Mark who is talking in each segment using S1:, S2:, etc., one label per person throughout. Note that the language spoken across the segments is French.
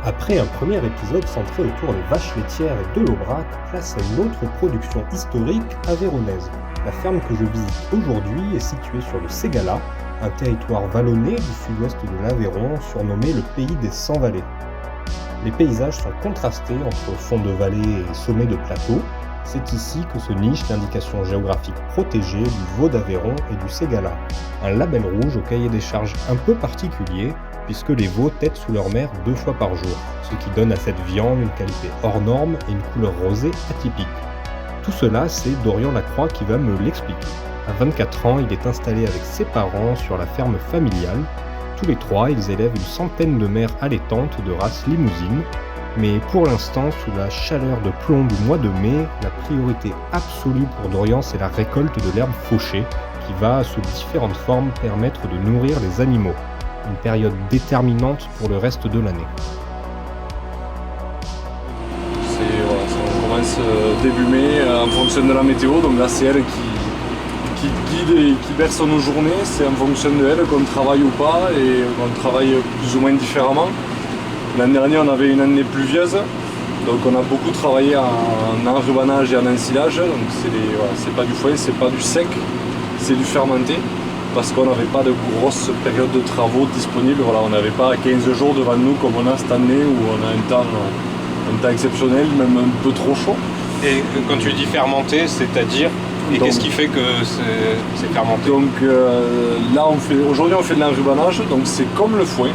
S1: Après un premier épisode centré autour des vaches laitières et de l'Aubrac, place à une autre production historique avéronaise. La ferme que je visite aujourd'hui est située sur le Ségala, un territoire vallonné du sud-ouest de l'Aveyron surnommé le pays des 100 vallées. Les paysages sont contrastés entre fond de vallée et sommet de plateau. C'est ici que se niche l'indication géographique protégée du Vaud d'Aveyron et du Ségala, un label rouge au cahier des charges un peu particulier puisque les veaux têtent sous leur mère 2 fois par jour, ce qui donne à cette viande une qualité hors norme et une couleur rosée atypique. Tout cela, c'est Dorian Lacroix qui va me l'expliquer. À 24 ans, il est installé avec ses parents sur la ferme familiale. Tous les 3, ils élèvent une centaine de mères allaitantes de race limousine. Mais pour l'instant, sous la chaleur de plomb du mois de mai, la priorité absolue pour Dorian, c'est la récolte de l'herbe fauchée, qui va, sous différentes formes, permettre de nourrir les animaux. Une période déterminante pour le reste de l'année.
S2: On commence début mai en fonction de la météo, donc là c'est elle qui guide et qui berce nos journées, c'est en fonction de elle qu'on travaille ou pas et qu'on travaille plus ou moins différemment. L'année dernière on avait une année pluvieuse, donc on a beaucoup travaillé en enrubanage et en ensilage, donc c'est pas du foin, c'est pas du sec, c'est du fermenté. Parce qu'on n'avait pas de grosses périodes de travaux disponibles. Voilà, on n'avait pas 15 jours devant nous comme on a cette année où on a un temps exceptionnel, même un peu trop chaud.
S3: Et quand tu dis fermenté, c'est-à-dire qu'est-ce qui fait que c'est fermenté?
S2: Donc là, aujourd'hui on fait de l'enrubanage, donc c'est comme le foin.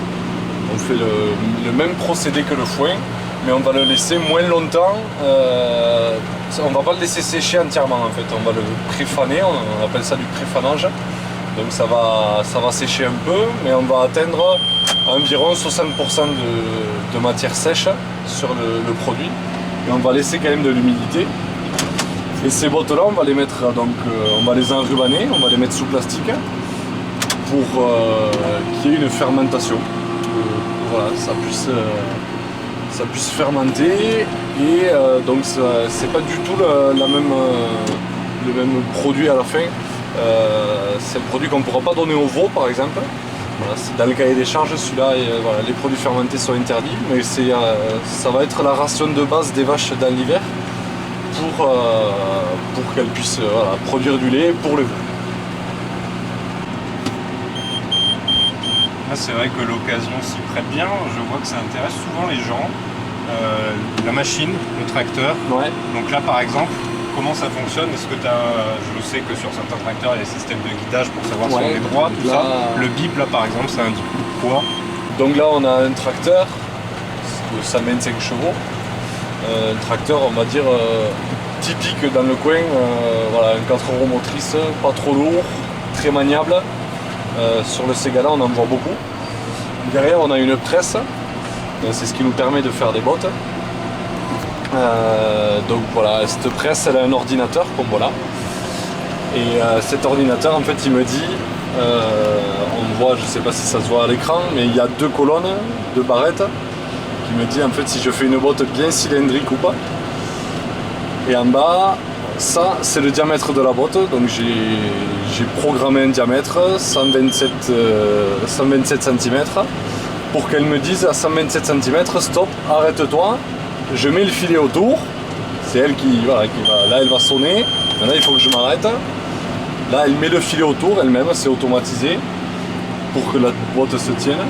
S2: On fait le même procédé que le foin, mais on va le laisser moins longtemps. On va pas le laisser sécher entièrement en fait, on va le préfaner, on appelle ça du préfanage. Donc ça va sécher un peu, mais on va atteindre environ 60% de matière sèche sur le produit. Et on va laisser quand même de l'humidité. Et ces bottes-là, on va les mettre, on va les enrubaner, on va les mettre sous plastique pour qu'il y ait une fermentation. Voilà, ça puisse fermenter. Et donc c'est pas du tout le même produit à la fin. C'est un produit qu'on ne pourra pas donner aux veaux par exemple. Voilà, dans le cahier des charges, celui-là, voilà, les produits fermentés sont interdits, mais ça va être la ration de base des vaches dans l'hiver pour qu'elles puissent produire du lait pour les veaux.
S3: Là, c'est vrai que l'occasion s'y prête bien, je vois que ça intéresse souvent les gens. La machine, le tracteur.
S2: Ouais.
S3: Donc là par exemple, comment ça fonctionne? Est-ce que je sais que sur certains tracteurs il y a des systèmes de guidage pour savoir si on est droit, tout ça. Le bip là par exemple, ça indique quoi?
S2: Donc là on a un tracteur de 125 chevaux. Un tracteur on va dire typique dans le coin, voilà, un 4 roues motrices, pas trop lourd, très maniable. Sur le Ségala on en voit beaucoup. Derrière on a une presse, c'est ce qui nous permet de faire des bottes. Donc voilà, cette presse elle a un ordinateur comme voilà. Et cet ordinateur en fait il me dit, on voit, je sais pas si ça se voit à l'écran, mais il y a 2 colonnes, 2 barrettes qui me dit en fait si je fais une botte bien cylindrique ou pas. Et en bas, ça c'est le diamètre de la botte, donc j'ai programmé un diamètre 127 cm pour qu'elle me dise à 127 cm stop, arrête-toi. Je mets le filet autour, c'est elle qui va, là elle va sonner, maintenant il faut que je m'arrête. Là elle met le filet autour elle-même, c'est automatisé pour que la botte se tienne.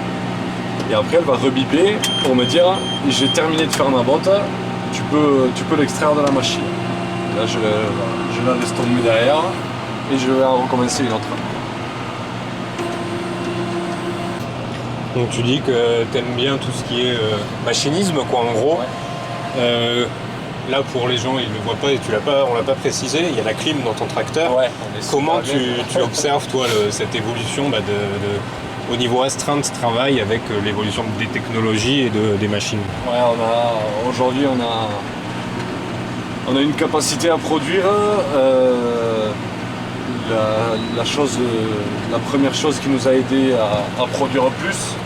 S2: Et après elle va rebiper pour me dire j'ai terminé de faire ma botte, tu peux l'extraire de la machine. Là je la laisse tomber derrière et je vais en recommencer une autre.
S3: Donc tu dis que tu aimes bien tout ce qui est machinisme quoi en gros. Ouais. Là pour les gens ils ne le voient pas et on l'a pas précisé, il y a la clim dans ton tracteur. Ouais, comment tu observes toi cette évolution au niveau astreint de travail avec l'évolution des technologies et des machines?
S2: Ouais, aujourd'hui on a une capacité à produire. La première chose qui nous a aidé à produire plus,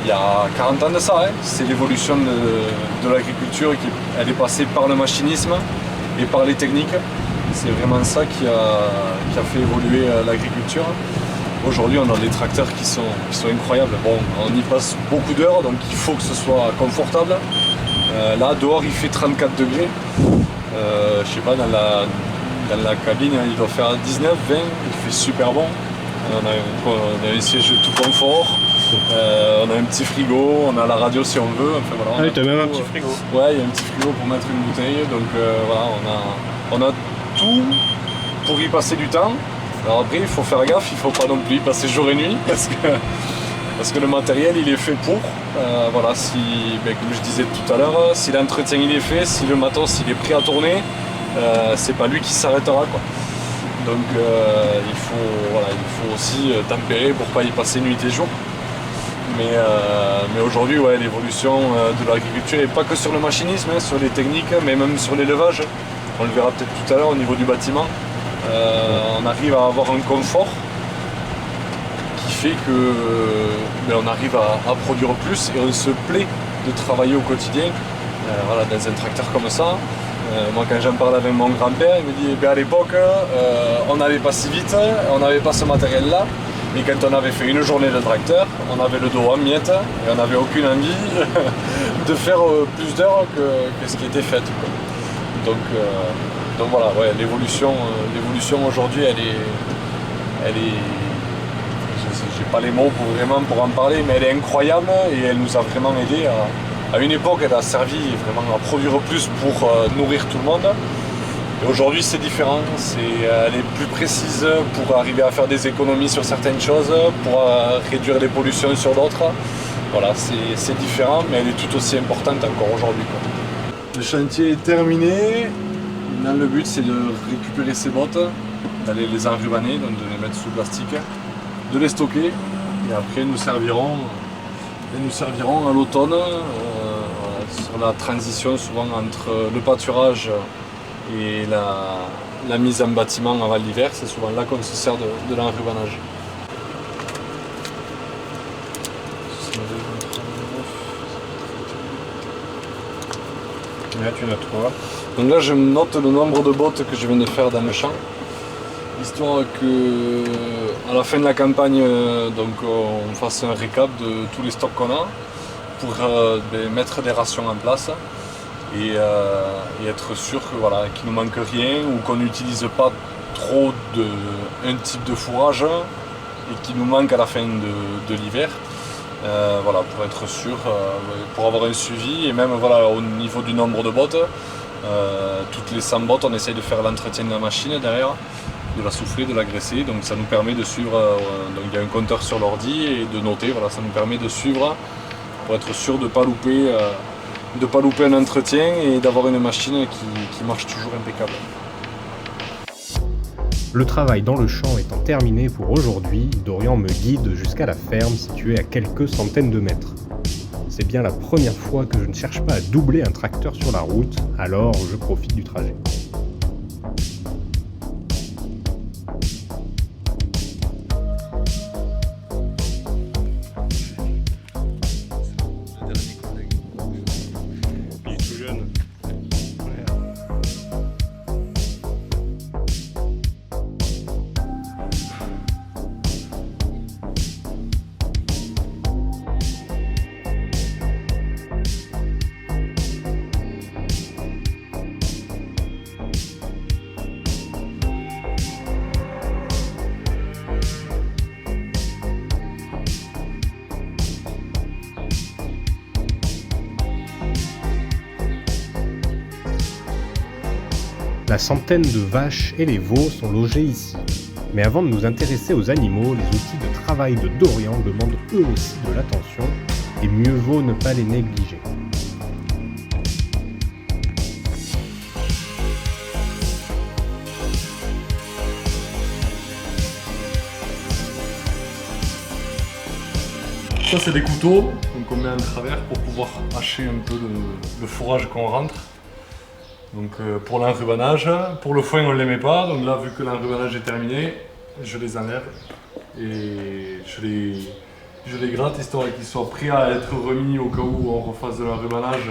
S2: il y a 40 ans de ça, c'est l'évolution de l'agriculture elle est passée par le machinisme et par les techniques. C'est vraiment ça qui a fait évoluer l'agriculture. Aujourd'hui, on a des tracteurs qui sont incroyables. Bon, on y passe beaucoup d'heures, donc il faut que ce soit confortable. Là, dehors, il fait 34 degrés. Je sais pas, dans la cabine, il doit faire 19, 20, il fait super bon. On a un siège tout confort, on a un petit frigo, on a la radio si on veut. Enfin, voilà,
S3: Ah oui, t'as même un petit frigo.
S2: Ouais, il y a un petit frigo pour mettre une bouteille, donc voilà, on a tout pour y passer du temps. Alors après, il faut faire gaffe, il ne faut pas non plus y passer jour et nuit, parce que le matériel, il est fait pour. Voilà, comme je disais tout à l'heure, si l'entretien il est fait, si le matos il est prêt à tourner, c'est pas lui qui s'arrêtera, quoi. Donc il faut aussi tempérer pour pas y passer nuit et jour. Mais aujourd'hui, ouais, l'évolution de l'agriculture, et pas que sur le machinisme, sur les techniques, mais même sur l'élevage. On le verra peut-être tout à l'heure au niveau du bâtiment. On arrive à avoir un confort qui fait que on arrive à produire plus et on se plaît de travailler au quotidien voilà, dans un tracteur comme ça. Moi, quand j'en parle avec mon grand-père, il me dit à l'époque, on n'allait pas si vite, on n'avait pas ce matériel-là. Et quand on avait fait une journée de tracteur, on avait le dos en miettes et on n'avait aucune envie de faire plus d'heures que ce qui était fait, quoi. Donc voilà, ouais, l'évolution aujourd'hui, elle est, j'ai pas les mots pour en parler, mais elle est incroyable et elle nous a vraiment aidé à une époque, elle a servi vraiment à produire plus pour nourrir tout le monde. Et aujourd'hui, c'est différent, elle est plus précise pour arriver à faire des économies sur certaines choses, pour réduire les pollutions sur d'autres. Voilà, c'est différent, mais elle est tout aussi importante encore aujourd'hui, quoi. Le chantier est terminé. Maintenant, le but, c'est de récupérer ces bottes, d'aller les enrubanner, donc de les mettre sous plastique, de les stocker, et après nous serviront à l'automne, sur la transition souvent entre le pâturage et la mise en bâtiment avant l'hiver. C'est souvent là qu'on se sert de l'enrubanage.
S3: Là, tu notes quoi?
S2: Donc là, je note le nombre de bottes que je viens de faire dans le champ, histoire que à la fin de la campagne, donc on fasse un récap de tous les stocks qu'on a pour mettre des rations en place et être sûr que voilà, qu'il ne nous manque rien ou qu'on n'utilise pas trop un type de fourrage et qu'il nous manque à la fin de l'hiver. Voilà, pour être sûr, pour avoir un suivi et même voilà, au niveau du nombre de bottes, toutes les 100 bottes, on essaye de faire l'entretien de la machine derrière, de la souffler, de la graisser, donc ça nous permet de suivre, donc il y a un compteur sur l'ordi et de noter, voilà, ça nous permet de suivre pour être sûr de ne pas louper un entretien et d'avoir une machine qui marche toujours impeccable.
S1: Le travail dans le champ étant terminé pour aujourd'hui, Dorian me guide jusqu'à la ferme située à quelques centaines de mètres. C'est bien la première fois que je ne cherche pas à doubler un tracteur sur la route, alors je profite du trajet.
S3: Il est tout jeune.
S1: La centaine de vaches et les veaux sont logés ici. Mais avant de nous intéresser aux animaux, les outils de travail de Dorian demandent eux aussi de l'attention, et mieux vaut ne pas les négliger.
S2: Ça, c'est des couteaux, donc on met en travers pour pouvoir hacher un peu le fourrage qu'on rentre. Donc pour l'enrubanage, pour le foin on ne les met pas, donc là vu que l'enrubanage est terminé, je les enlève et je les gratte histoire qu'ils soient prêts à être remis au cas où on refasse de l'enrubanage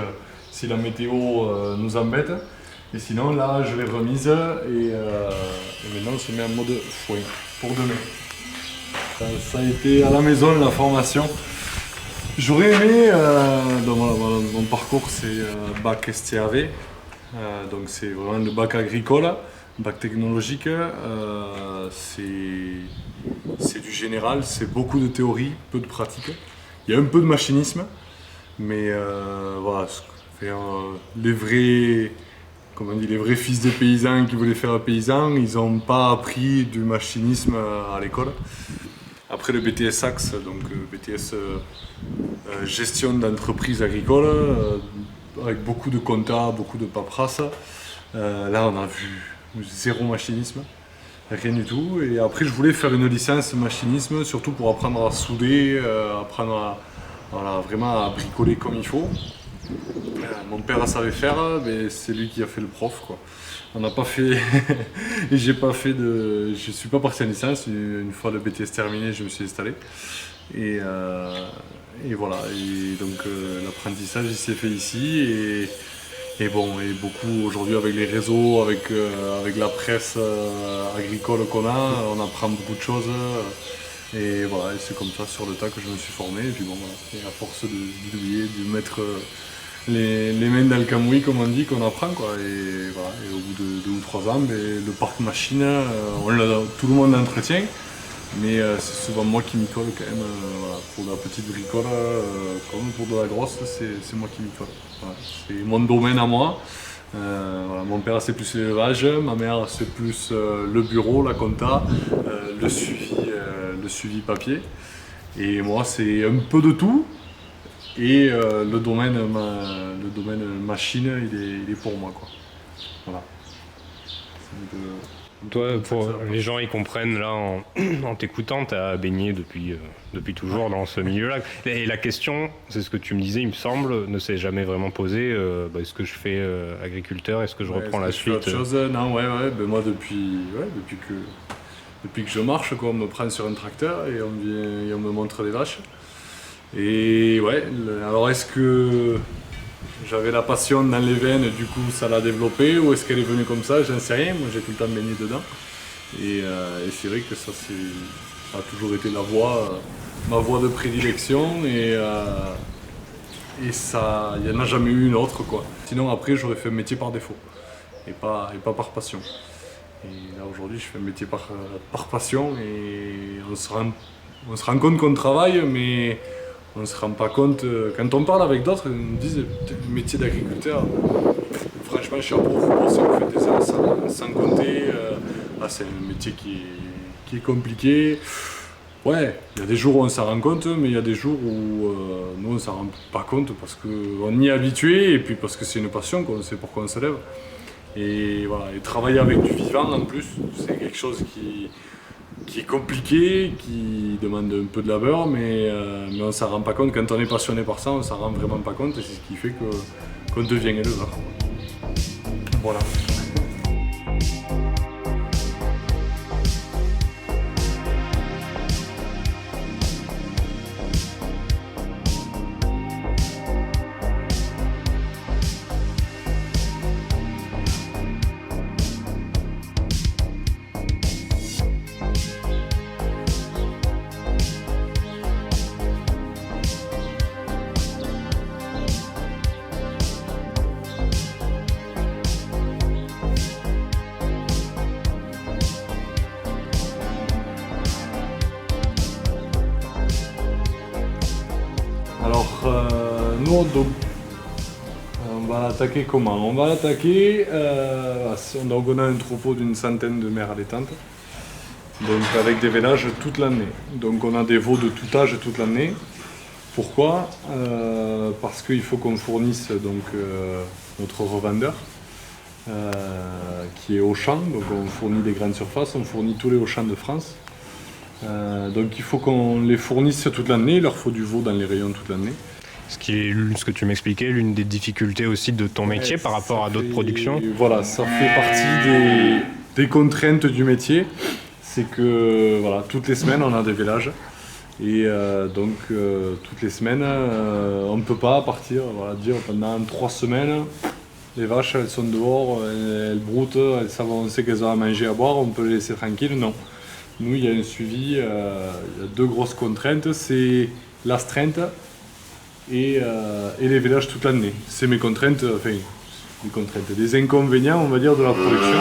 S2: si la météo nous embête. Et sinon là je les remise et maintenant on se met en mode foin pour demain. Ça a été à la maison la formation. J'aurais aimé, donc voilà, mon parcours c'est bac STAV, donc c'est vraiment le bac agricole, bac technologique, c'est du général, c'est beaucoup de théorie, peu de pratique. Il y a un peu de machinisme, mais voilà, les vrais, comment on dit, les vrais fils de paysans qui voulaient faire paysan, ils n'ont pas appris du machinisme à l'école. Après le BTS Axe, donc BTS gestion d'entreprise agricole, avec beaucoup de compta, beaucoup de paperasse. Là on a vu zéro machinisme, rien du tout. Et après je voulais faire une licence machinisme, surtout pour apprendre à souder, apprendre à, voilà, vraiment à bricoler comme il faut. Mon père savait faire, mais c'est lui qui a fait le prof, quoi. On n'a pas fait. Je suis pas parti en licence. Une fois le BTS terminé, je me suis installé. Et voilà. Et donc l'apprentissage il s'est fait ici. Et beaucoup aujourd'hui avec les réseaux, avec la presse agricole qu'on a, on apprend beaucoup de choses. Et voilà, et c'est comme ça sur le tas que je me suis formé. Et puis bon, voilà. Et à force de bidouiller, de mettre les mains dans le cambouis, comme on dit, qu'on apprend, quoi. Et voilà, et au bout de 2 ou 3 ans, le parc machine, tout le monde l'entretient, mais c'est souvent moi qui m'y colle quand même. Voilà, pour la petite bricole, comme pour de la grosse, c'est moi qui m'y colle. Voilà, c'est mon domaine à moi. Voilà, mon père c'est plus l'élevage, ma mère c'est plus le bureau, la compta, le suivi papier. Et moi c'est un peu de tout. Et le domaine machine, il est pour moi, quoi. Voilà.
S3: Toi, pour les gens, ils comprennent là en t'écoutant, tu as baigné depuis toujours dans ce milieu-là. Et la question, c'est ce que tu me disais, il me semble, ne s'est jamais vraiment posée. Est-ce que je fais agriculteur? Est-ce que je reprends la suite?
S2: Autre chose, non, ben moi depuis que je marche, quoi, on me prend sur un tracteur et on me montre des vaches. Et ouais, alors est-ce que j'avais la passion dans les veines, du coup ça l'a développé, ou est-ce qu'elle est venue comme ça, j'en sais rien, moi j'ai tout le temps baigné dedans. Et c'est vrai que ça a toujours été ma voie de prédilection, et ça, il n'y en a jamais eu une autre, quoi. Sinon après j'aurais fait un métier par défaut, et pas par passion. Et là aujourd'hui je fais un métier par passion, et on se rend compte qu'on travaille, mais on ne se rend pas compte. Quand on parle avec d'autres, ils nous disent le métier d'agriculteur, franchement, je suis à pour si on fait des heures sans compter. C'est un métier qui est compliqué. Ouais, il y a des jours où on s'en rend compte, mais il y a des jours où nous on ne s'en rend pas compte parce qu'on y est habitué et puis parce que c'est une passion, qu'on sait pourquoi on se lève. Et voilà, et travailler avec du vivant en plus, c'est quelque chose qui est compliqué, qui demande un peu de labeur, mais on ne s'en rend pas compte. Quand on est passionné par ça, on ne s'en rend vraiment pas compte, et c'est ce qui fait qu'on devient éleveur. Voilà. Nous, donc, on va l'attaquer comment? On va l'attaquer, donc on a un troupeau d'une centaine de mères allaitantes, donc avec des vélages toute l'année. Donc on a des veaux de tout âge toute l'année. Pourquoi? Parce qu'il faut qu'on fournisse donc, notre revendeur, qui est Auchan, donc on fournit des grandes surfaces, on fournit tous les Auchan de France. Donc il faut qu'on les fournisse toute l'année, il leur faut du veau dans les rayons toute l'année.
S3: Ce qui est ce que tu m'expliquais, l'une des difficultés aussi de ton métier par rapport à d'autres productions.
S2: Voilà, ça fait partie des contraintes du métier. C'est que voilà, toutes les semaines on a des vélages. Et donc toutes les semaines on ne peut pas partir, voilà, dire pendant 3 semaines les vaches elles sont dehors, elles broutent, elles savent, on sait qu'elles ont à manger, à boire, on peut les laisser tranquilles, non. Nous, il y a un suivi, il y a 2 grosses contraintes, c'est l'astreinte et l'élevage toute l'année. C'est mes contraintes, des inconvénients, on va dire, de la production.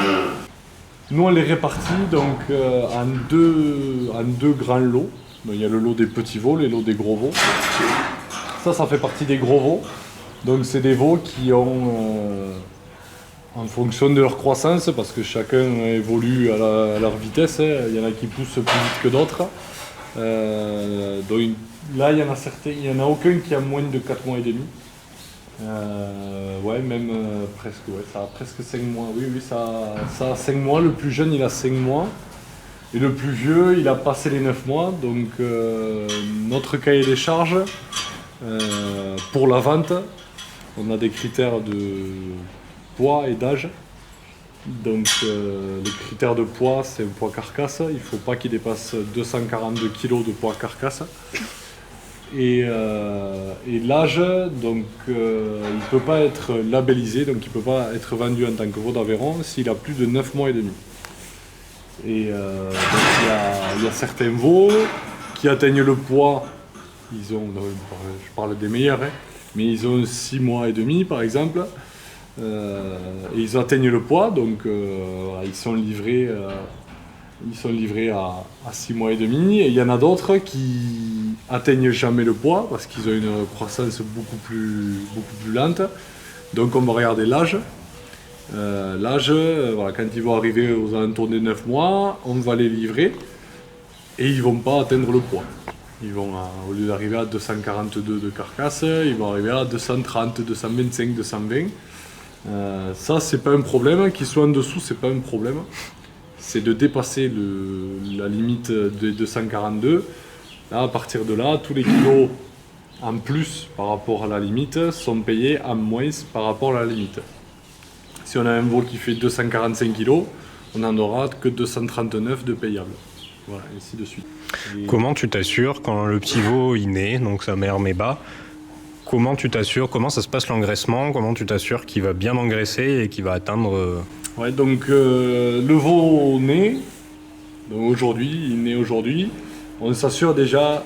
S2: Nous, on les répartit donc en deux grands lots. Donc, il y a le lot des petits veaux, les lots des gros veaux. Ça fait partie des gros veaux. Donc, c'est des veaux qui ont, en fonction de leur croissance, parce que chacun évolue à leur vitesse, hein. Il y en a qui poussent plus vite que d'autres. Donc là, il y en a certains, il n'y en a aucun qui a moins de 4 mois et demi. Presque, ça a presque 5 mois. Oui, ça a 5 mois. Le plus jeune, il a 5 mois. Et le plus vieux, il a passé les 9 mois. Donc notre cahier des charges, pour la vente, on a des critères de poids et d'âge. Donc le critère de poids, c'est un poids carcasse. Il ne faut pas qu'il dépasse 242 kg de poids carcasse. Et l'âge, donc il ne peut pas être labellisé, donc il ne peut pas être vendu en tant que veau d'Aveyron s'il a plus de 9 mois et demi. Et donc il y a certains veaux qui atteignent le poids, je parle des meilleurs, hein, mais ils ont 6 mois et demi par exemple. Et ils atteignent le poids, donc ils sont livrés à 6 mois et demi. Et il y en a d'autres qui atteignent jamais le poids parce qu'ils ont une croissance beaucoup plus lente. Donc on va regarder l'âge. Quand ils vont arriver aux alentours des 9 mois, on va les livrer et ils ne vont pas atteindre le poids. Ils vont, au lieu d'arriver à 242 de carcasse, ils vont arriver à 230, 225, 220. Ça, c'est pas un problème. Qu'ils soient en dessous, c'est pas un problème. C'est de dépasser la limite des 242. Là, à partir de là, tous les kilos en plus par rapport à la limite sont payés en moins par rapport à la limite. Si on a un veau qui fait 245 kg, on n'en aura que 239 de payables. Voilà, et ainsi de suite.
S3: Comment tu t'assures quand le petit veau il naît, donc sa mère met bas, comment tu t'assures, comment ça se passe l'engraissement, comment tu t'assures qu'il va bien engraisser et qu'il va atteindre...
S2: Ouais, donc le veau naît, donc il naît aujourd'hui. On s'assure déjà,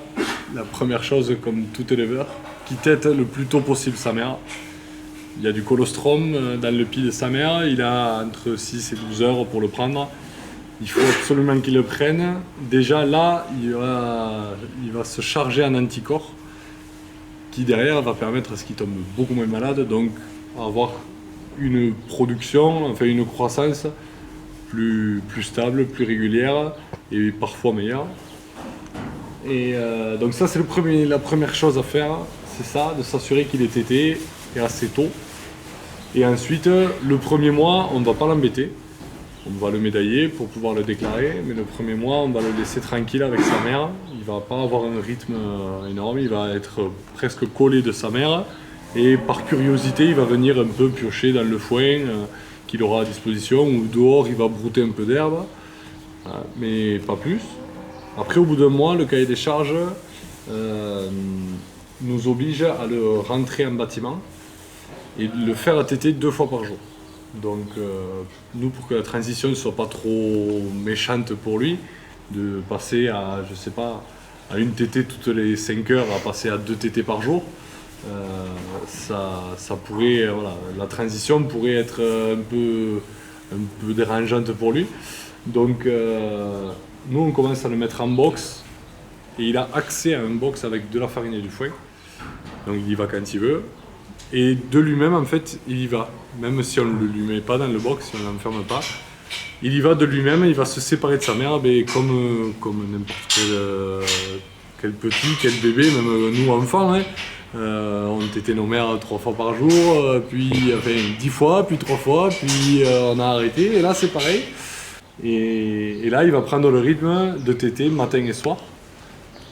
S2: la première chose comme tout éleveur, qu'il tète le plus tôt possible sa mère. Il y a du colostrum dans le pied de sa mère, il a entre 6 et 12 heures pour le prendre. Il faut absolument qu'il le prenne. Déjà là, il va se charger en anticorps qui derrière va permettre à ce qu'il tombe beaucoup moins malade, donc avoir une production, enfin une croissance plus stable, plus régulière et parfois meilleure. Et donc ça c'est la première chose à faire, c'est ça, de s'assurer qu'il est tété et assez tôt. Et ensuite, le premier mois, on ne va pas l'embêter. On va le médailler pour pouvoir le déclarer, mais le premier mois, on va le laisser tranquille avec sa mère. Il ne va pas avoir un rythme énorme, il va être presque collé de sa mère. Et par curiosité, il va venir un peu piocher dans le foin qu'il aura à disposition, ou dehors, il va brouter un peu d'herbe, mais pas plus. Après, au bout d'un mois, le cahier des charges nous oblige à le rentrer en bâtiment et le faire téter 2 fois par jour. Donc nous, pour que la transition ne soit pas trop méchante pour lui, de passer à, je sais pas, à une tétée toutes les 5 heures, à passer à 2 tétées par jour, ça pourrait, voilà, la transition pourrait être un peu dérangeante pour lui. Donc nous, on commence à le mettre en box, et il a accès à un box avec de la farine et du foin. Donc il y va quand il veut. Et de lui-même, en fait, il y va. Même si on ne lui met pas dans le box, si on ne l'enferme pas, il y va de lui-même, il va se séparer de sa mère, comme n'importe quel petit, quel bébé, même nous enfants. Hein. On tétait nos mères 3 fois par jour, puis 10 fois, puis 3 fois, puis on a arrêté. Et là, c'est pareil. Et là, il va prendre le rythme de téter matin et soir,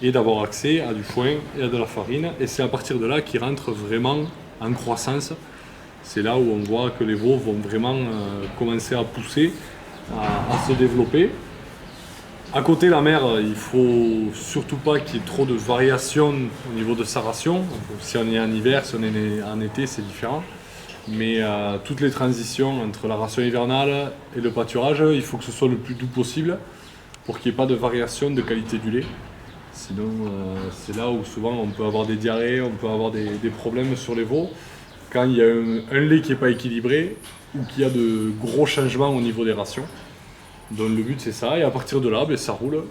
S2: et d'avoir accès à du foin et à de la farine. Et c'est à partir de là qu'il rentre vraiment en croissance. C'est là où on voit que les veaux vont vraiment commencer à pousser, à se développer. À côté, la mère, il ne faut surtout pas qu'il y ait trop de variations au niveau de sa ration. Si on est en hiver, si on est en été, c'est différent. Mais toutes les transitions entre la ration hivernale et le pâturage, il faut que ce soit le plus doux possible. pour qu'il n'y ait pas de variation de qualité du lait. Sinon, c'est là où souvent on peut avoir des diarrhées, on peut avoir des problèmes sur les veaux. Quand il y a un lait qui n'est pas équilibré ou qu'il y a de gros changements au niveau des rations. Donc le but c'est ça, et à partir de là, ça roule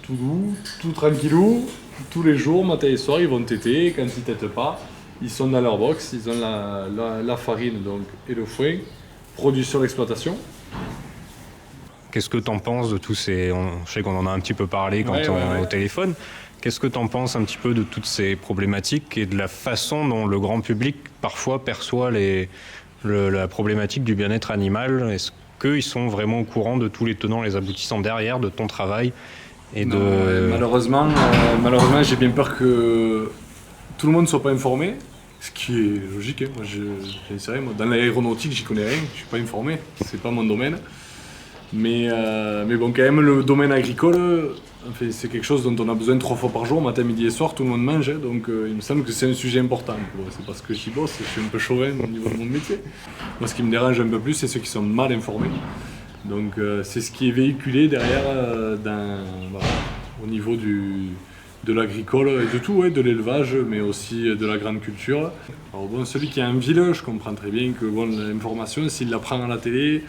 S2: tout doux, tout tranquillou, tous les jours, matin et soir, ils vont téter. Quand ils tétent pas, ils sont dans leur box, ils ont la farine donc, et le foin produits sur l'exploitation.
S3: Qu'est-ce que tu en penses de tous ces... Je sais qu'on en a un petit peu parlé quand on est au téléphone. Qu'est-ce que tu en penses un petit peu de toutes ces problématiques et de la façon dont le grand public parfois perçoit la problématique du bien-être animal? Est-ce qu'ils sont vraiment au courant de tous les tenants, les aboutissants derrière, de ton travail et
S2: non, malheureusement, j'ai bien peur que tout le monde ne soit pas informé, ce qui est logique. Hein. Moi, j'en sais rien. Moi, dans l'aéronautique, j'y connais rien, je ne suis pas informé, c'est pas mon domaine. Mais bon, quand même, le domaine agricole, c'est quelque chose dont on a besoin 3 fois par jour, matin, midi et soir, tout le monde mange, hein, donc il me semble que c'est un sujet important. C'est parce que j'y bosse, je suis un peu chauvin au niveau de mon métier. Moi, ce qui me dérange un peu plus, c'est ceux qui sont mal informés. Donc c'est ce qui est véhiculé derrière au niveau de l'agricole et de tout, ouais, de l'élevage, mais aussi de la grande culture. Alors bon, celui qui est en ville, je comprends très bien que bon, l'information, s'il la prend à la télé,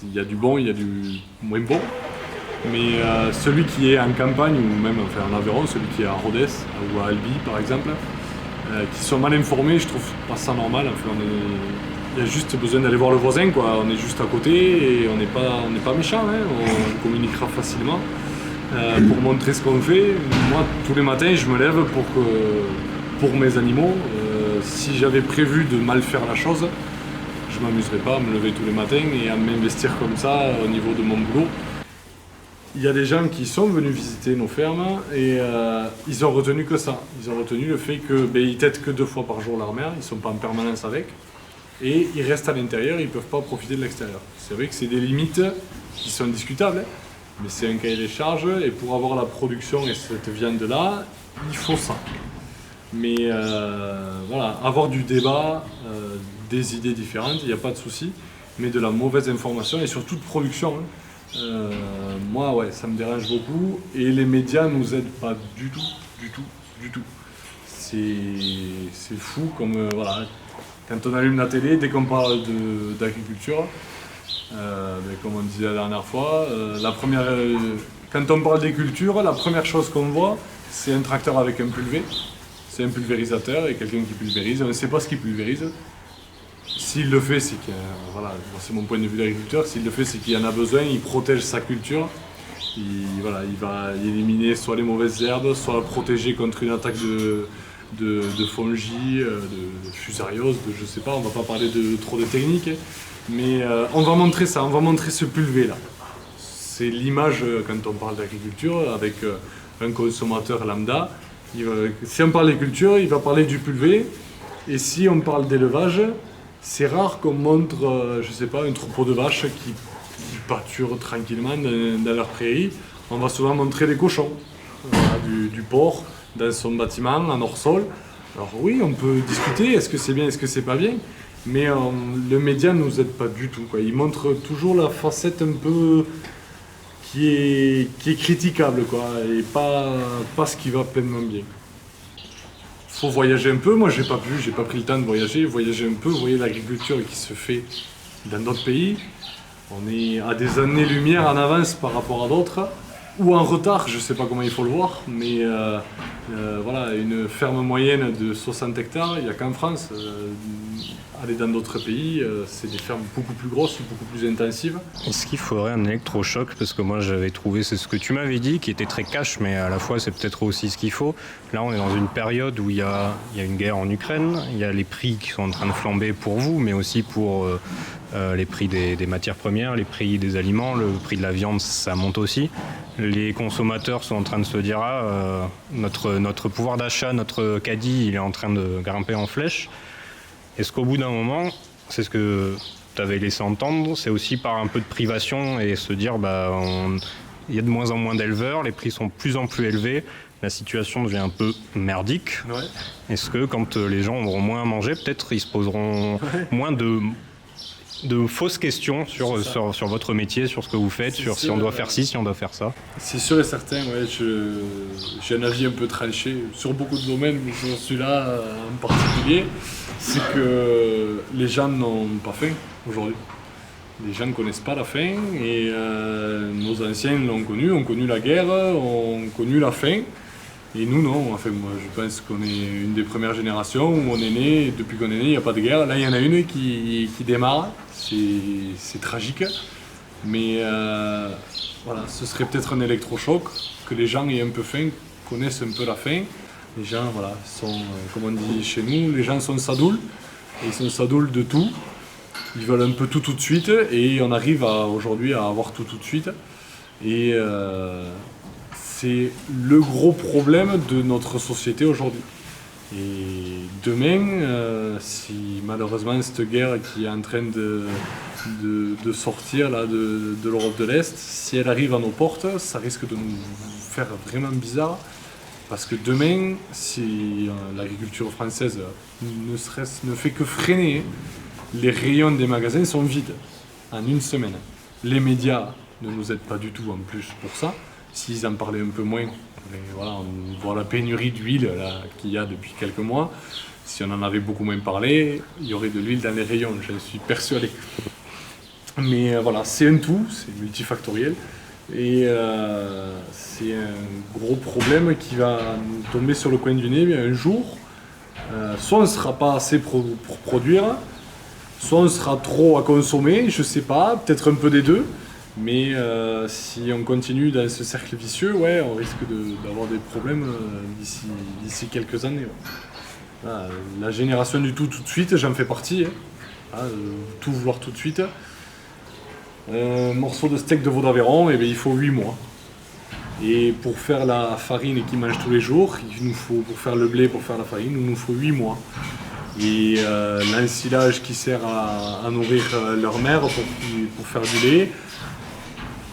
S2: il y a du bon, il y a du moins bon. Mais celui qui est en campagne, ou même en Aveyron, celui qui est à Rodez ou à Albi par exemple, qui sont mal informés, je trouve pas ça normal. Il y a juste besoin d'aller voir le voisin, quoi. On est juste à côté et on n'est pas méchant, hein. On communiquera facilement pour montrer ce qu'on fait. Moi, tous les matins, je me lève pour mes animaux. Si j'avais prévu de mal faire la chose, je ne m'amuserais pas à me lever tous les matins et à m'investir comme ça au niveau de mon boulot. Il y a des gens qui sont venus visiter nos fermes et ils ont retenu que ça. Ils ont retenu le fait qu'ils têtent que 2 fois par jour leur mère, ils ne sont pas en permanence avec. Et ils restent à l'intérieur, ils ne peuvent pas profiter de l'extérieur. C'est vrai que c'est des limites qui sont discutables, hein, mais c'est un cahier des charges et pour avoir la production et cette viande-là, il faut ça. Mais voilà, avoir du débat, des idées différentes, il n'y a pas de souci, mais de la mauvaise information et surtout de production. Hein. Moi, ouais, ça me dérange beaucoup et les médias ne nous aident pas du tout. C'est fou comme, voilà, quand on allume la télé, dès qu'on parle d'agriculture, comme on disait la dernière fois, quand on parle des cultures, la première chose qu'on voit, c'est un tracteur avec un pulvé. C'est un pulvérisateur et quelqu'un qui pulvérise. On ne sait pas ce qu'il pulvérise. S'il le fait, c'est voilà, c'est mon point de vue d'agriculteur, s'il le fait, c'est qu'il en a besoin, il protège sa culture. Il va éliminer soit les mauvaises herbes, soit la protéger contre une attaque de fungi, de fusariose, je sais pas, on va pas parler trop de techniques, mais on va montrer ça, on va montrer ce pulvé là. C'est l'image quand on parle d'agriculture avec un consommateur lambda. Si on parle de culture, il va parler du pulvé, et si on parle d'élevage, c'est rare qu'on montre, je sais pas, un troupeau de vaches qui pâturent tranquillement dans leur prairie. On va souvent montrer des cochons, du porc dans son bâtiment en hors-sol. Alors oui, on peut discuter, est-ce que c'est bien, est-ce que c'est pas bien, mais le média ne nous aide pas du tout, quoi. Il montre toujours la facette un peu qui est critiquable, quoi, et pas ce qui va pleinement bien. Faut voyager un peu, moi j'ai pas pris le temps de voyager un peu, vous voyez l'agriculture qui se fait dans d'autres pays. On est à des années-lumière en avance par rapport à d'autres, ou en retard, je sais pas comment il faut le voir, mais voilà, une ferme moyenne de 60 hectares, il n'y a qu'en France. Aller dans d'autres pays, c'est des fermes beaucoup plus grosses, beaucoup plus intensives.
S3: Est-ce qu'il faudrait un électrochoc? Parce que moi j'avais trouvé, c'est ce que tu m'avais dit, qui était très cash, mais à la fois c'est peut-être aussi ce qu'il faut. Là on est dans une période où il y a une guerre en Ukraine, il y a les prix qui sont en train de flamber pour vous, mais aussi pour les prix des matières premières, les prix des aliments, le prix de la viande, ça monte aussi. Les consommateurs sont en train de se dire notre pouvoir d'achat, notre caddie, il est en train de grimper en flèche. Est-ce qu'au bout d'un moment, c'est ce que tu avais laissé entendre, c'est aussi par un peu de privation et se dire il y a de moins en moins d'éleveurs, les prix sont de plus en plus élevés, la situation devient un peu merdique.
S2: Ouais.
S3: Est-ce que quand les gens auront moins à manger, peut-être ils se poseront moins de de fausses questions sur votre métier, sur ce que vous faites, sur si on doit faire ci, si on doit faire ça.
S2: C'est sûr et certain, ouais, j'ai un avis un peu tranché sur beaucoup de domaines, mais sur celui-là en particulier, c'est que les gens n'ont pas faim aujourd'hui. Les gens ne connaissent pas la faim et nos anciens l'ont ont connu la guerre, ont connu la faim. Et nous non, enfin moi je pense qu'on est une des premières générations où on est né, depuis qu'on est né il n'y a pas de guerre. Là il y en a une qui démarre, c'est tragique. Mais voilà, ce serait peut-être un électrochoc, que les gens aient un peu faim, connaissent un peu la faim. Les gens voilà, sont, comme on dit chez nous, les gens sont sadoules, et ils sont sadoules de tout. Ils veulent un peu tout de suite, et on arrive aujourd'hui à avoir tout de suite. Et c'est le gros problème de notre société aujourd'hui. Et demain, si malheureusement cette guerre qui est en train de sortir là, de l'Europe de l'Est, si elle arrive à nos portes, ça risque de nous faire vraiment bizarre. Parce que demain, si l'agriculture française ne fait que freiner, les rayons des magasins sont vides en une semaine. Les médias ne nous aident pas du tout en plus pour ça. S'ils en parlaient un peu moins, mais voilà, on voit la pénurie d'huile qu'il y a depuis quelques mois. Si on en avait beaucoup moins parlé, il y aurait de l'huile dans les rayons, j'en suis persuadé. Mais voilà, c'est un tout, c'est multifactoriel. Et c'est un gros problème qui va nous tomber sur le coin du nez un jour. Soit on ne sera pas assez pour produire, soit on sera trop à consommer, je ne sais pas, peut-être un peu des deux. Mais si on continue dans ce cercle vicieux, ouais, on risque d'avoir des problèmes d'ici quelques années. Ouais. Voilà, la génération du tout de suite, j'en fais partie. Tout vouloir tout de suite. Un morceau de steak de veau d'Aveyron, eh bien, il faut 8 mois. Et pour faire la farine qu'ils mangent tous les jours, pour faire le blé, pour faire la farine, il nous faut 8 mois. Et l'ensilage qui sert à nourrir leur mère pour faire du lait,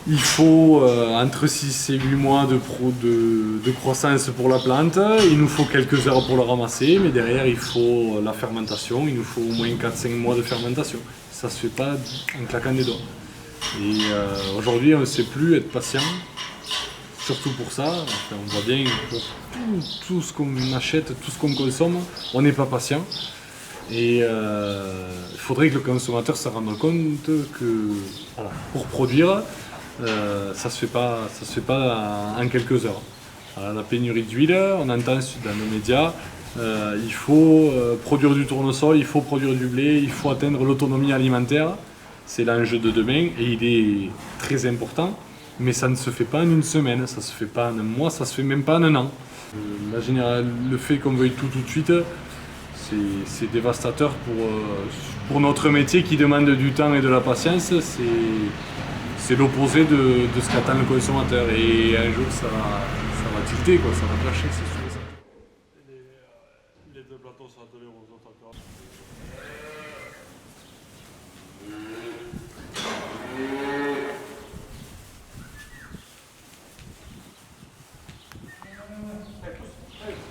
S2: il faut entre 6 et 8 mois de croissance pour la plante, il nous faut quelques heures pour le ramasser, mais derrière il faut la fermentation, il nous faut au moins 4-5 mois de fermentation. Ça ne se fait pas en claquant des doigts. Et aujourd'hui on ne sait plus être patient, surtout pour ça. Enfin, on voit bien pour tout ce qu'on achète, tout ce qu'on consomme, on n'est pas patient. Et il faudrait que le consommateur se rende compte que voilà, pour produire, ça se fait pas en quelques heures. Alors, la pénurie d'huile, on entend dans nos médias, il faut produire du tournesol, il faut produire du blé, il faut atteindre l'autonomie alimentaire. C'est l'enjeu de demain et il est très important. Mais ça ne se fait pas en une semaine, ça se fait pas en un mois, ça se fait même pas en un an. Le fait qu'on veuille tout de suite, c'est dévastateur pour notre métier qui demande du temps et de la patience. C'est l'opposé de ce qu'attend le consommateur. Et un jour, ça va tilter, quoi, ça va clasher, c'est sûr. Les deux plateaux sont attelés aux autres acteurs.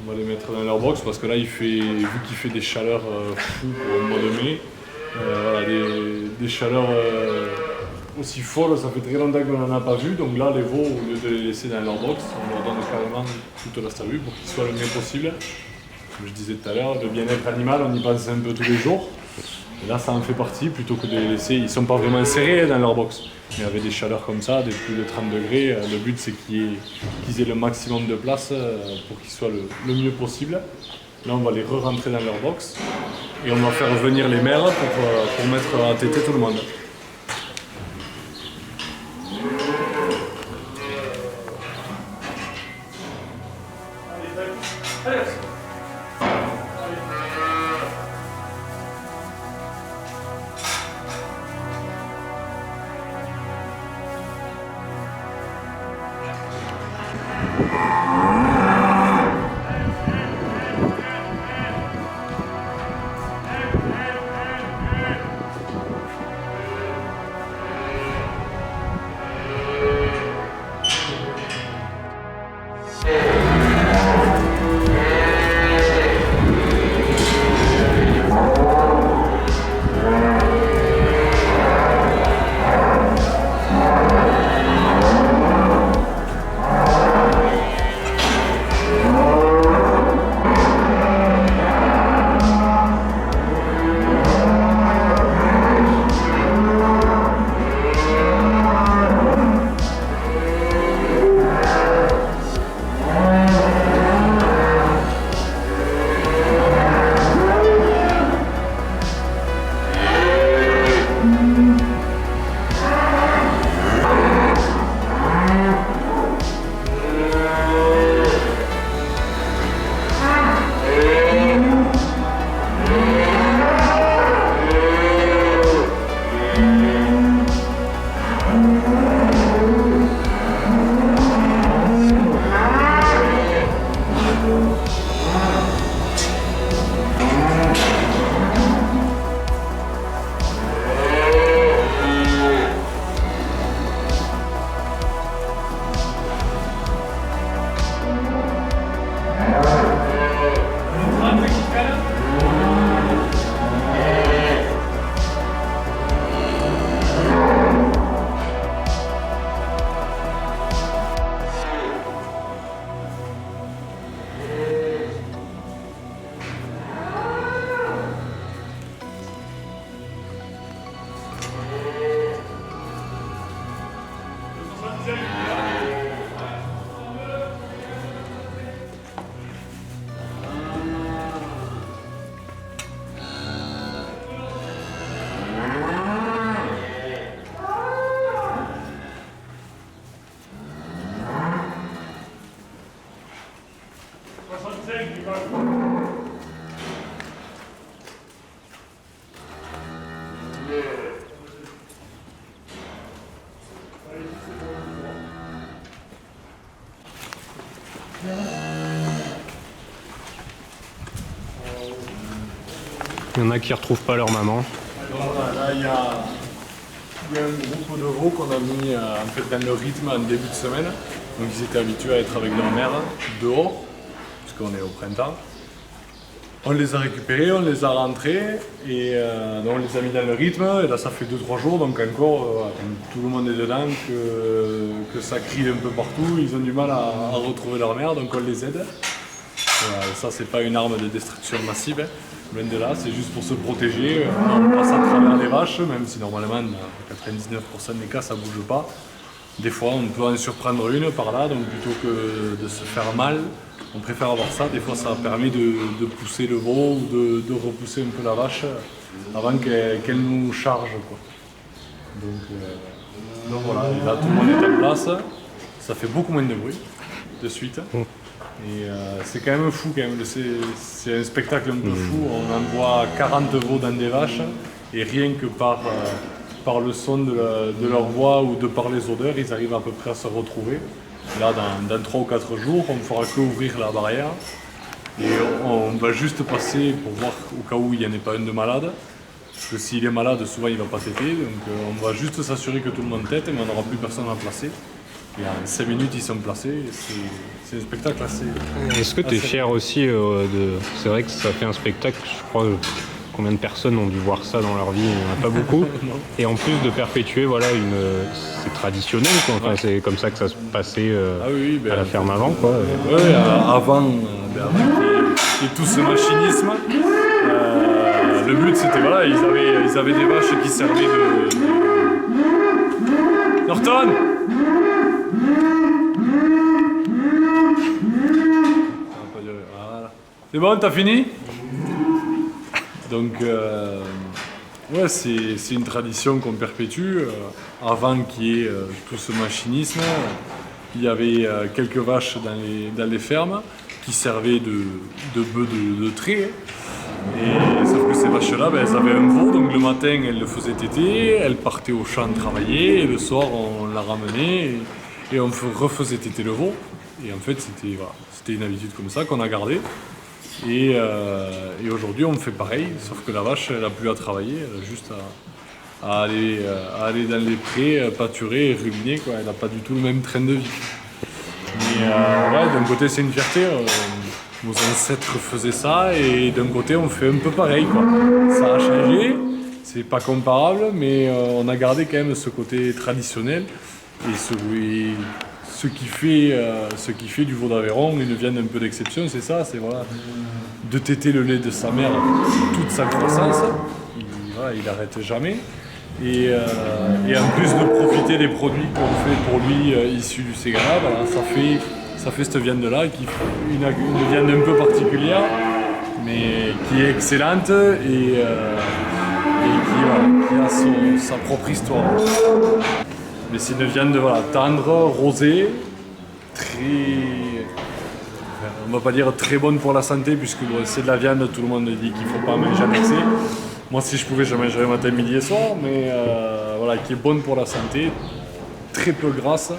S2: On va les mettre dans leur box parce que là, vu qu'il fait des chaleurs fous au mois de mai, voilà, des chaleurs aussi folles, ça fait très longtemps qu'on n'en a pas vu. Donc là, les veaux, au lieu de les laisser dans leur box, on leur donne carrément toute la stavue pour qu'ils soient le mieux possible. Comme je disais tout à l'heure, le bien-être animal, on y pense un peu tous les jours. Et là, ça en fait partie, plutôt que de les laisser. Ils ne sont pas vraiment serrés dans leur box. Mais avec des chaleurs comme ça, des plus de 30 degrés, le but c'est qu'ils aient le maximum de place pour qu'ils soient le mieux possible. Là, on va les re-rentrer dans leur box et on va faire venir les mères pour mettre à téter tout le monde.
S3: Il y en a qui retrouvent pas leur maman.
S2: Là, il y a un groupe de veaux qu'on a mis en fait, dans le rythme en début de semaine. Donc ils étaient habitués à être avec leur mère dehors, puisqu'on est au printemps. On les a récupérés, on les a rentrés et donc on les a mis dans le rythme. Et là ça fait 2-3 jours, donc encore tout le monde est dedans, que ça crie un peu partout. Ils ont du mal à retrouver leur mère, donc on les aide. Ça c'est pas une arme de destruction massive, loin de là, c'est juste pour se protéger. On passe à travers les vaches, même si normalement dans 99% des cas ça bouge pas. Des fois on peut en surprendre une par là, donc plutôt que de se faire mal, on préfère avoir ça. Des fois ça permet de pousser le veau ou de repousser un peu la vache avant qu'elle nous charge, quoi. Donc voilà, et là tout le monde est en place, ça fait beaucoup moins de bruit de suite. Et c'est quand même fou, quand même. C'est un spectacle un peu fou. On envoie 40 veaux dans des vaches et rien que par le son de leur voix ou de par les odeurs, ils arrivent à peu près à se retrouver. Là, dans 3 ou 4 jours, on ne fera que ouvrir la barrière et on va juste passer pour voir au cas où il n'y en ait pas un de malade. Parce que s'il est malade, souvent il ne va pas téter. Donc on va juste s'assurer que tout le monde tète, mais on n'aura plus personne à placer. Et en 5 minutes, ils sont placés. C'est un spectacle assez...
S3: Est-ce que tu es fier aussi C'est vrai que ça fait un spectacle, je crois, combien de personnes ont dû voir ça dans leur vie? Il n'y en a pas beaucoup. Et en plus de perpétuer, voilà, c'est traditionnel, quoi. Enfin, c'est comme ça que ça se passait à la ferme avant, quoi.
S2: Oui, avant qu'il y ait tout ce machinisme, le but c'était, voilà, ils avaient des vaches qui servaient de... Norton! Voilà. C'est bon, t'as fini? Donc, ouais, c'est une tradition qu'on perpétue. Avant qu'il y ait tout ce machinisme, il y avait quelques vaches dans les fermes qui servaient de bœufs de trait. Et, sauf que ces vaches-là, elles avaient un veau, donc le matin elles le faisaient téter, elles partaient au champ travailler, et le soir on la ramenait et on refaisait téter le veau. Et en fait c'était une habitude comme ça qu'on a gardée. Et aujourd'hui on fait pareil, sauf que la vache elle n'a plus à travailler, elle a juste à aller dans les prés, pâturer et ruminer, quoi. Elle n'a pas du tout le même train de vie. Mais ouais, d'un côté c'est une fierté. Nos ancêtres faisaient ça et d'un côté on fait un peu pareil, quoi. Ça a changé, c'est pas comparable, mais on a gardé quand même ce côté traditionnel et ce qui fait du veau d'Aveyron une viande un peu d'exception, c'est ça, c'est voilà, de téter le lait de sa mère toute sa croissance, il n'arrête jamais. Et en plus de profiter des produits qu'on fait pour lui issus du Ségala, voilà, ça fait cette viande-là, qui est une viande un peu particulière, mais qui est excellente et qui a sa propre histoire. Mais c'est une viande tendre, rosée, on va pas dire très bonne pour la santé, puisque c'est de la viande, tout le monde dit qu'il ne faut pas manger en excès. Moi, si je pouvais, je mangerais matin, midi et soir, mais voilà, qui est bonne pour la santé, très peu grasse,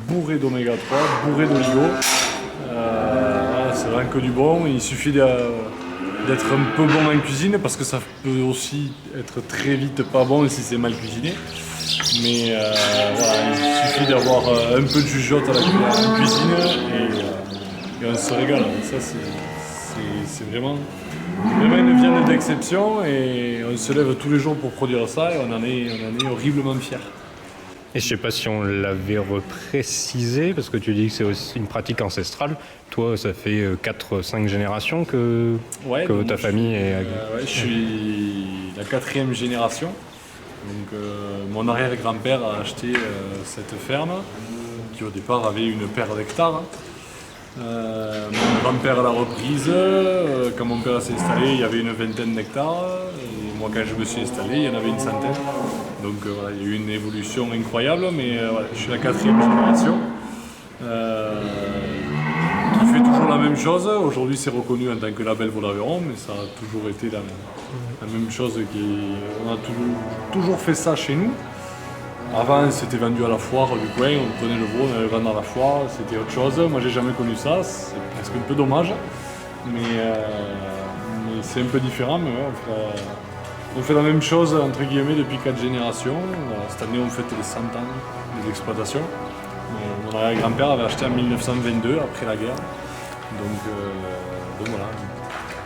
S2: bourrée d'oméga 3, bourrée d'oligo. C'est vraiment que du bon. Il suffit d'être un peu bon en cuisine, parce que ça peut aussi être très vite pas bon si c'est mal cuisiné. Mais voilà, il suffit d'avoir un peu de jugeote à la cuisine et on se régale. Ça, c'est vraiment une viande d'exception et on se lève tous les jours pour produire ça et on en est horriblement fiers.
S3: Et je sais pas si on l'avait reprécisé, parce que tu dis que c'est aussi une pratique ancestrale. Toi, ça fait 4-5 générations que ta famille est...
S2: je suis la 4e génération. Donc, mon arrière-grand-père a acheté cette ferme, qui au départ avait une paire d'hectares. Mon grand-père l'a reprise. Quand mon père s'est installé, il y avait une 20aine d'hectares. Et moi, quand je me suis installé, il y en avait une 100aine. Donc voilà, il y a eu une évolution incroyable, mais voilà, je suis la 4e génération qui fait toujours la même chose. Aujourd'hui, c'est reconnu en tant que label Volaveron, mais ça a toujours été la même chose. On a toujours fait ça chez nous. Avant, c'était vendu à la foire du coin, on prenait le veau, on allait le vendre à la foire, c'était autre chose. Moi, j'ai jamais connu ça, c'est presque un peu dommage. Mais c'est un peu différent. Mais ouais, on fait la même chose, entre guillemets, depuis 4 générations. Cette année, on fête les 100 ans de l'exploitation. Mon arrière-grand-père avait acheté en 1922, après la guerre. Donc voilà,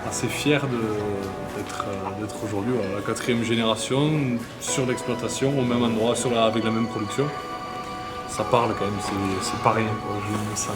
S2: assez fier d'être aujourd'hui la 4e génération sur l'exploitation, au même endroit, avec la même production. Ça parle quand même, c'est pareil, je me sens.